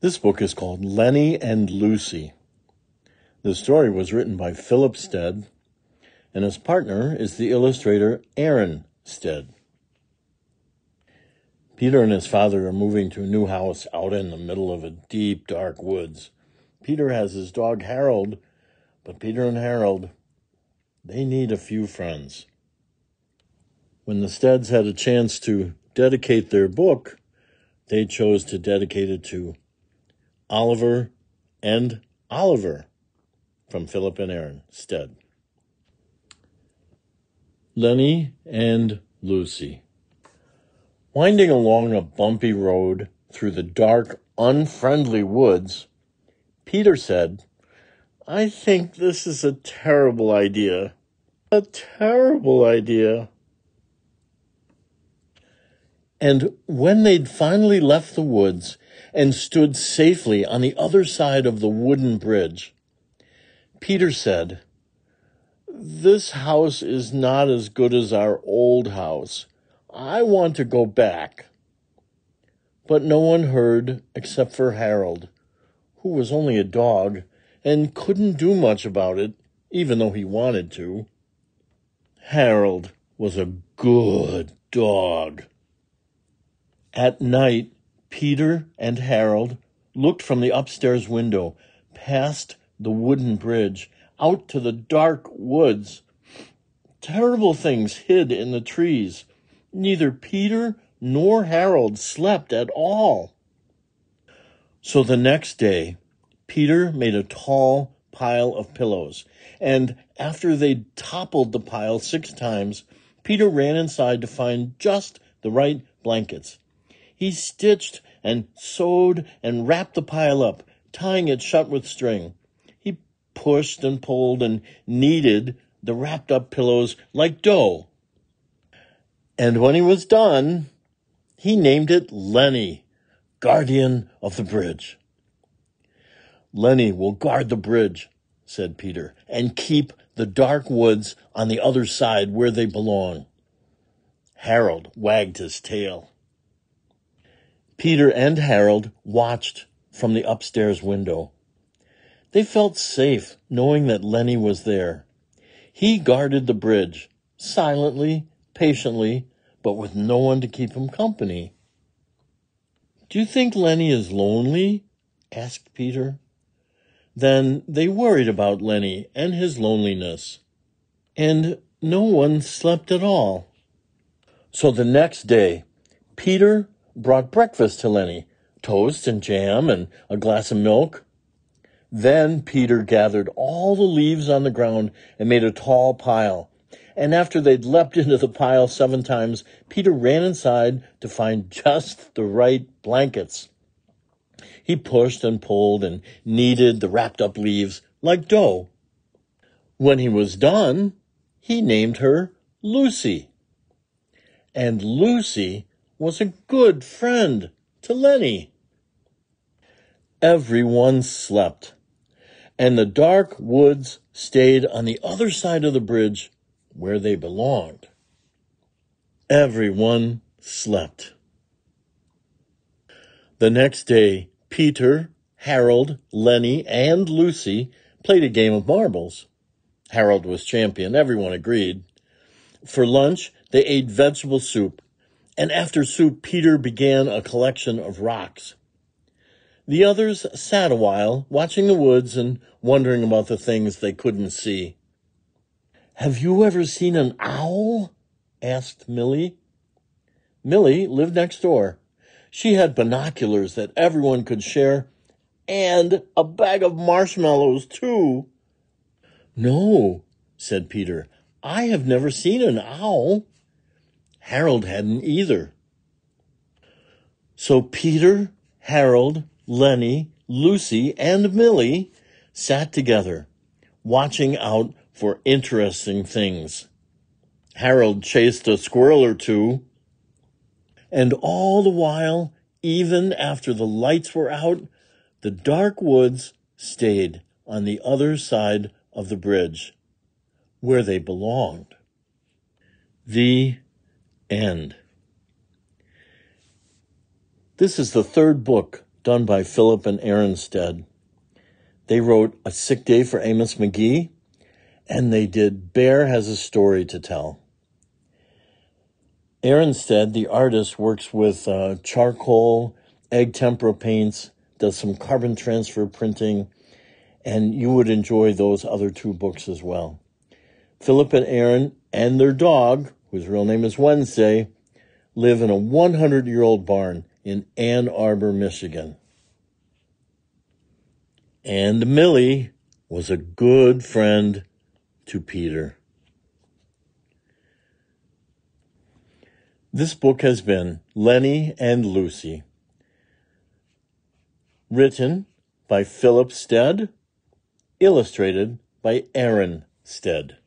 This book is called Lenny and Lucy. The story was written by Stead, and his partner is the illustrator Erin Stead. Peter and his father are moving to a new house out in the middle of a deep, dark woods. Peter has his dog Harold, but Peter and Harold, they need a few friends. When the Steads had a chance to dedicate their book, they chose to dedicate it to Oliver and Oliver, from Philip and Erin Stead. Lenny and Lucy. Winding along a bumpy road through the dark, unfriendly woods, Peter said, "I think this is a terrible idea. A terrible idea." And when they'd finally left the woods and stood safely on the other side of the wooden bridge, Peter said, "This house is not as good as our old house. I want to go back." But no one heard except for Harold, who was only a dog and couldn't do much about it, even though he wanted to. Harold was a good dog. At night, Peter and Harold looked from the upstairs window, past the wooden bridge, out to the dark woods. Terrible things hid in the trees. Neither Peter nor Harold slept at all. So the next day, Peter made a tall pile of pillows, and after they'd toppled the pile 6 times, Peter ran inside to find just the right blankets. He stitched and sewed and wrapped the pile up, tying it shut with string. He pushed and pulled and kneaded the wrapped-up pillows like dough. And when he was done, he named it Lenny, guardian of the bridge. "Lenny will guard the bridge," said Peter, "and keep the dark woods on the other side where they belong." Harold wagged his tail. Peter and Harold watched from the upstairs window. They felt safe knowing that Lenny was there. He guarded the bridge, silently, patiently, but with no one to keep him company. "Do you think Lenny is lonely?" asked Peter. Then they worried about Lenny and his loneliness, and no one slept at all. So the next day, Peter brought breakfast to Lenny, toast and jam and a glass of milk. Then Peter gathered all the leaves on the ground and made a tall pile. And after they'd leapt into the pile 7 times, Peter ran inside to find just the right blankets. He pushed and pulled and kneaded the wrapped-up leaves like dough. When he was done, he named her Lucy. And Lucy was a good friend to Lenny. Everyone slept, and the dark woods stayed on the other side of the bridge where they belonged. Everyone slept. The next day, Peter, Harold, Lenny, and Lucy played a game of marbles. Harold was champion, everyone agreed. For lunch, they ate vegetable soup, and after soup, Peter began a collection of rocks. The others sat a while, watching the woods and wondering about the things they couldn't see. "Have you ever seen an owl?" asked Millie. Millie lived next door. She had binoculars that everyone could share, and a bag of marshmallows, too. "No," said Peter. "I have never seen an owl." Harold hadn't either. So Peter, Harold, Lenny, Lucy, and Millie sat together, watching out for interesting things. Harold chased a squirrel or 2, and all the while, even after the lights were out, the dark woods stayed on the other side of the bridge, where they belonged. The end. This is the 3rd book done by Philip and Erin Stead. They wrote A Sick Day for Amos McGee, and they did Bear Has a Story to Tell. Erin Stead, the artist, works with charcoal, egg tempera paints, does some carbon transfer printing, and you would enjoy those other two books as well. Philip and Erin and their dog, whose real name is Wednesday, live in a 100-year-old barn in Ann Arbor, Michigan. And Millie was a good friend to Peter. This book has been Lenny and Lucy, written by Philip Stead, illustrated by Erin Stead.